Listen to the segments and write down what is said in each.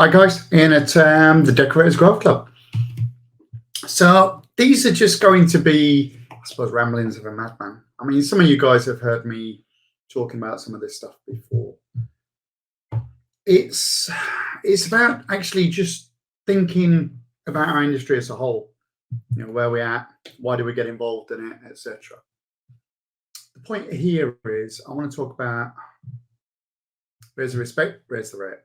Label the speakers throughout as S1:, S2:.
S1: Hi guys, Ian at the Decorators Growth Club. So these are just going to be, I suppose, ramblings of a madman. I mean, some of you guys have heard me talking about some of this stuff before. It's about actually just thinking about our industry as a whole. You know, where we're at, why do we get involved in it, etc. The point here is I want to talk about raise the respect, raise the rate.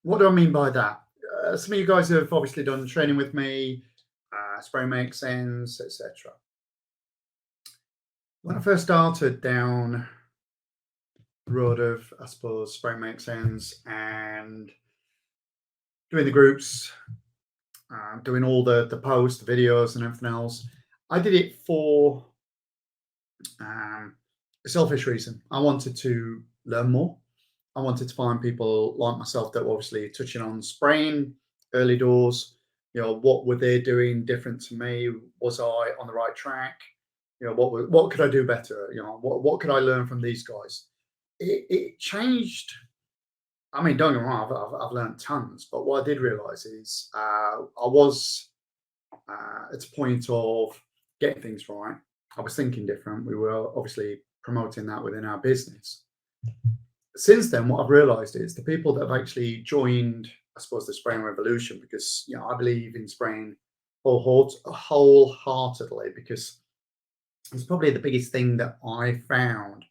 S1: What do I mean by that? Some of you guys have obviously done training with me, spray makes sense, etc. When I first started down the road of, I suppose, spray makes sense and doing the groups, doing all the posts, the videos, and everything else, I did it for a selfish reason. I wanted to learn more. I wanted to find people like myself that were obviously touching on spraying early doors. You know, what were they doing different to me? Was I on the right track? You know, what could I do better? You know, what could I learn from these guys? It changed. I mean, don't get me wrong, I've learned tons, but what I did realize is I was at a point of getting things right. I was thinking different. We were obviously promoting that within our business. Since then, what I've realized is the people that have actually joined, I suppose, the spraying revolution, because, you know, I believe in spraying wholeheartedly, because it's probably the biggest thing that I found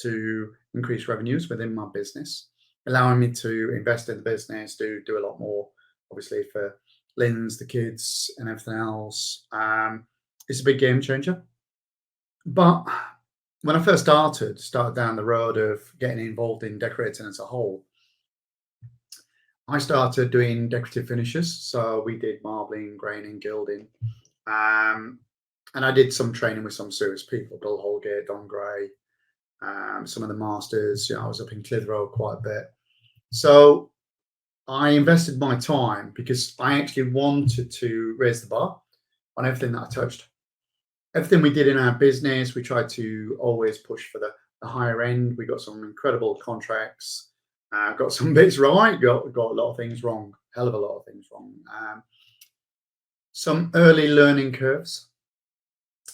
S1: to increase revenues within my business, allowing me to invest in the business, do a lot more, obviously, for Lynn's, the kids, and everything else. It's a big game changer. But when I first started down the road of getting involved in decorating as a whole, I started doing decorative finishes. So we did marbling, graining, gilding. And I did some training with some serious people, Bill Holgate, Don Gray, some of the masters. You know, I was up in Clitheroe quite a bit. So I invested my time because I actually wanted to raise the bar on everything that I touched. Everything we did in our business, we tried to always push for the higher end. We got some incredible contracts, got some bits right, got a lot of things wrong, hell of a lot of things wrong. Some early learning curves.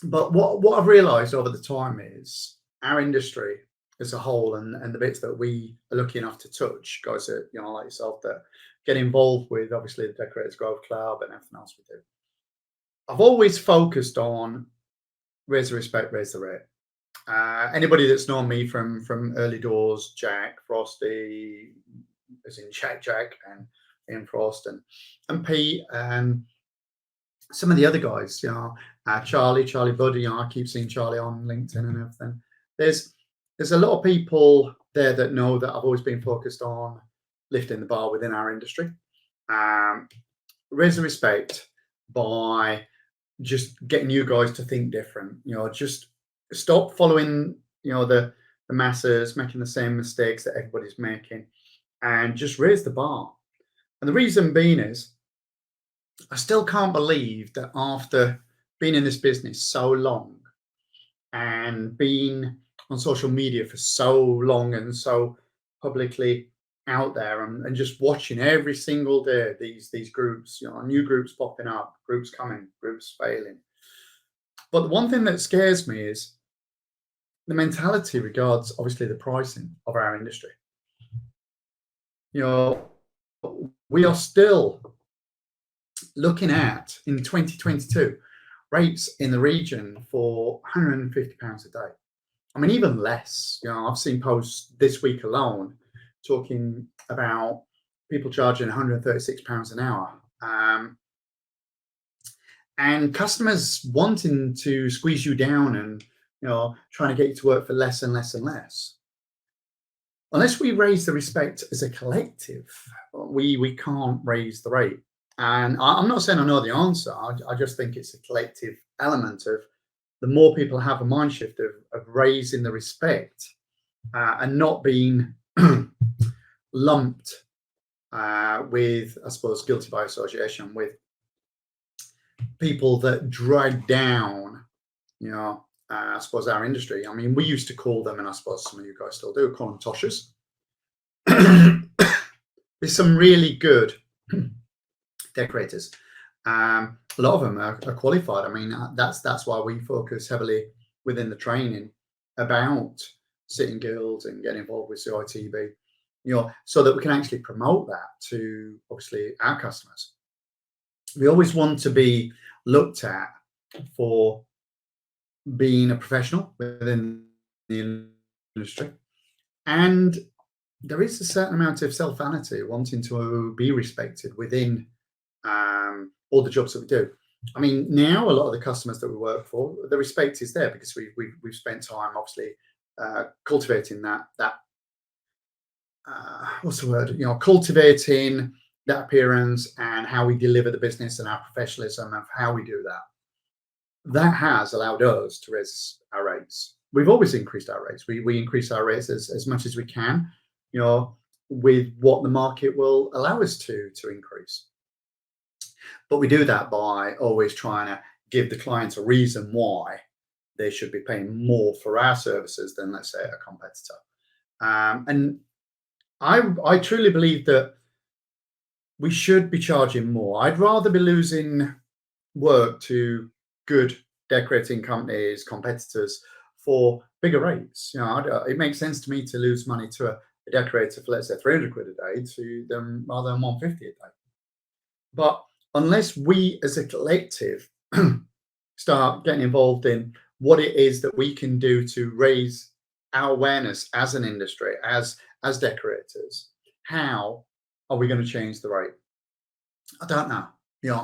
S1: But what I've realized over the time is our industry as a whole and the bits that we are lucky enough to touch, guys that, you know, like yourself, that get involved with obviously the Decorators Growth Club and everything else we do. I've always focused on raise the respect, raise the rate. Anybody that's known me from early doors, Jack, Frosty, as in Jack, and Ian Frost, and Pete, and some of the other guys, you know, Charlie Buddy. You know, I keep seeing Charlie on LinkedIn and everything. There's a lot of people there that know that I've always been focused on lifting the bar within our industry. Raise the respect by just getting you guys to think different. You know, just stop following, you know, the masses, making the same mistakes that everybody's making, and just raise the bar. And the reason being is I still can't believe that after being in this business so long and being on social media for so long and so publicly out there and just watching every single day these groups, you know, new groups popping up, groups coming, groups failing. But the one thing that scares me is the mentality regards obviously the pricing of our industry. You know, we are still looking at in 2022 rates in the region for £150 a day. I mean, even less. You know, I've seen posts this week alone talking about people charging £136 an hour, and customers wanting to squeeze you down and, you know, trying to get you to work for less and less and less. Unless we raise the respect as a collective, we can't raise the rate. And I'm not saying I know the answer. I just think it's a collective element of the more people have a mind shift of raising the respect and not being lumped with, I suppose, guilty by association with people that drag down, you know, I suppose our industry. I mean, we used to call them, and I suppose some of you guys still do, call them toshers. there's some really good decorators. A lot of them are qualified. I mean, that's why we focus heavily within the training about sitting guilds and getting involved with CITB, so that we can actually promote that to obviously our customers. We always want to be looked at for being a professional within the industry, and there is a certain amount of self-vanity wanting to be respected within all the jobs that we do. I mean, now a lot of the customers that we work for, the respect is there because we've spent time obviously cultivating that what's the word? Cultivating that appearance and how we deliver the business and our professionalism of how we do that. That has allowed us to raise our rates. We've always increased our rates. We increase our rates as much as we can, with what the market will allow us to increase. But we do that by always trying to give the clients a reason why they should be paying more for our services than, let's say, a competitor. And I truly believe that we should be charging more. I'd rather be losing work to good decorating companies, competitors, for bigger rates. It makes sense to me to lose money to a decorator for, let's say, 300 quid a day to them rather than 150 a day. But unless we as a collective start getting involved in what it is that we can do to raise our awareness as an industry, as decorators, how are we going to change the rate? I don't know.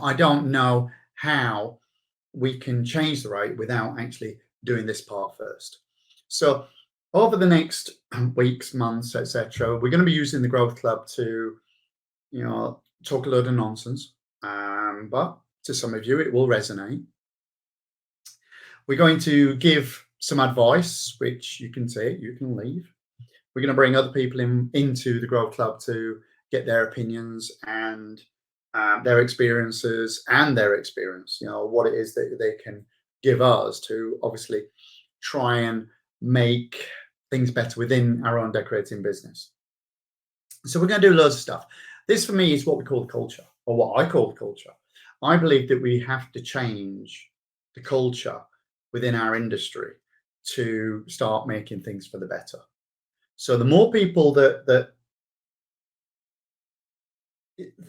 S1: I don't know how we can change the rate without actually doing this part first. So over the next weeks, months, etc., we're going to be using the Growth Club to, talk a load of nonsense. But to some of you, it will resonate. We're going to give some advice, which you can take, you can leave. We're going to bring other people into the Growth Club to get their opinions and their experiences and their experience, what it is that they can give us to obviously try and make things better within our own decorating business. So we're going to do loads of stuff. This for me is what we call the culture, or what I call the culture. I believe that we have to change the culture within our industry to start making things for the better. So the more people that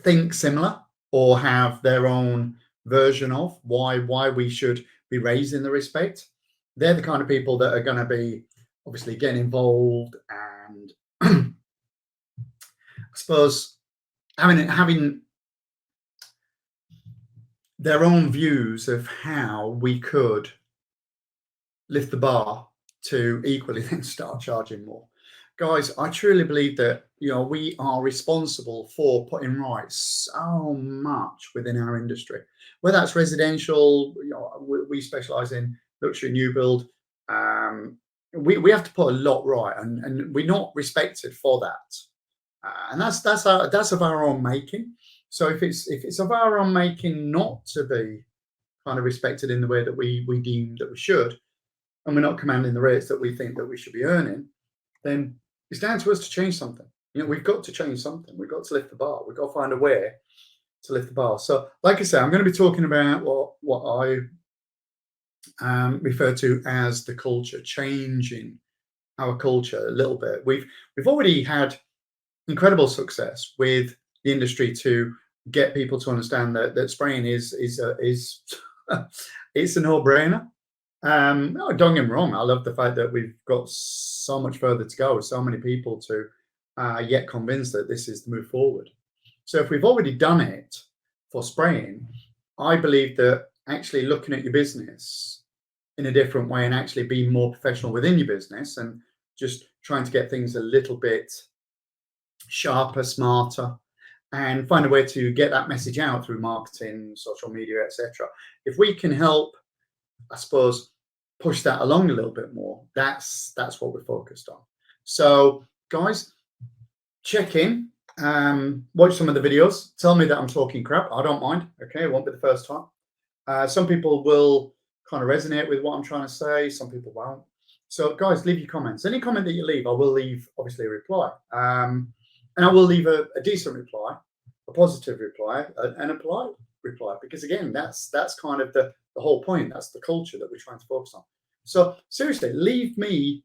S1: think similar or have their own version of why we should be raising the respect, they're the kind of people that are going to be obviously getting involved and I suppose having their own views of how we could lift the bar to equally then start charging more. Guys, I truly believe that we are responsible for putting right so much within our industry, whether that's residential. We specialize in luxury new build. We have to put a lot right, and we're not respected for that. And that's of our own making. So if it's of our own making not to be kind of respected in the way that we deem that we should, and we're not commanding the rates that we think that we should be earning, then it's down to us to change something. We've got to change something. We've got to lift the bar. We've got to find a way to lift the bar. So, like I say, I'm going to be talking about what I refer to as the culture, changing our culture a little bit. We've already had incredible success with the industry to get people to understand that spraying is it's a no-brainer. No, don't get me wrong. I love the fact that we've got so much further to go, so many people to yet convinced that this is the move forward. So if we've already done it for spraying, I believe that actually looking at your business in a different way and actually being more professional within your business and just trying to get things a little bit sharper, smarter, and find a way to get that message out through marketing, social media, etc. If we can help, I suppose, push that along a little bit more, that's what we're focused on. So guys, check in, watch some of the videos, tell me that I'm talking crap. I don't mind. Okay, it won't be the first time. Some people will kind of resonate with what I'm trying to say, some people won't. So guys, leave your comments. Any comment that you leave, I will leave obviously a reply. And I will leave a decent reply, a positive reply, and a polite reply, because again, that's kind of the whole point. That's the culture that we're trying to focus on. So seriously, leave me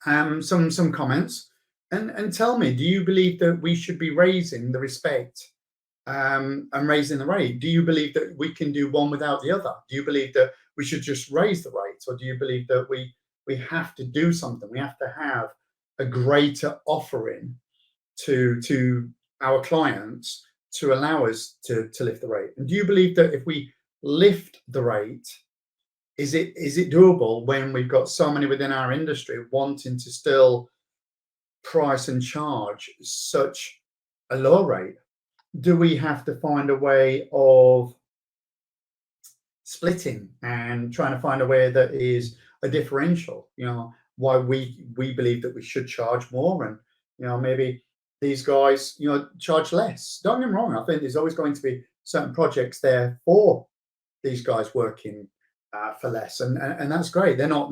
S1: some comments and tell me, do you believe that we should be raising the respect and raising the rate? Do you believe that we can do one without the other? Do you believe that we should just raise the rates, or do you believe that we have to do something? We have to have a greater offering to our clients to allow us to lift the rate? And do you believe that if we lift the rate, is it doable when we've got so many within our industry wanting to still price and charge such a low rate? Do we have to find a way of splitting and trying to find a way that is a differential? Why we believe that we should charge more, and maybe these guys charge less. Don't get me wrong, I think there's always going to be certain projects there for these guys working for less, and that's great. They're not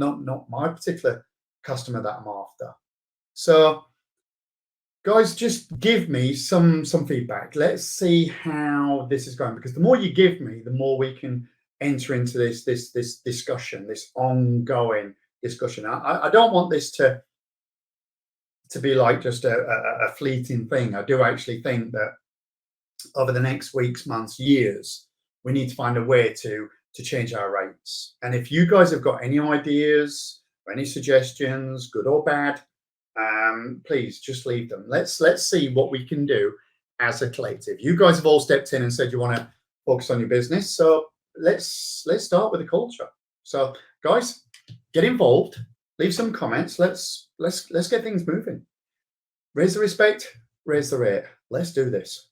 S1: my particular customer that I'm after. So guys, just give me some feedback. Let's see how this is going, because the more you give me, the more we can enter into this discussion, this ongoing discussion. I don't want this to be like just a fleeting thing. I do actually think that over the next weeks, months, years, we need to find a way to change our rates. And if you guys have got any ideas or any suggestions, good or bad, please just leave them. Let's see what we can do as a collective. You guys have all stepped in and said you want to focus on your business, so let's start with the culture. So guys, get involved, leave some comments. Let's get things moving. Raise the respect, raise the rate. Let's do this.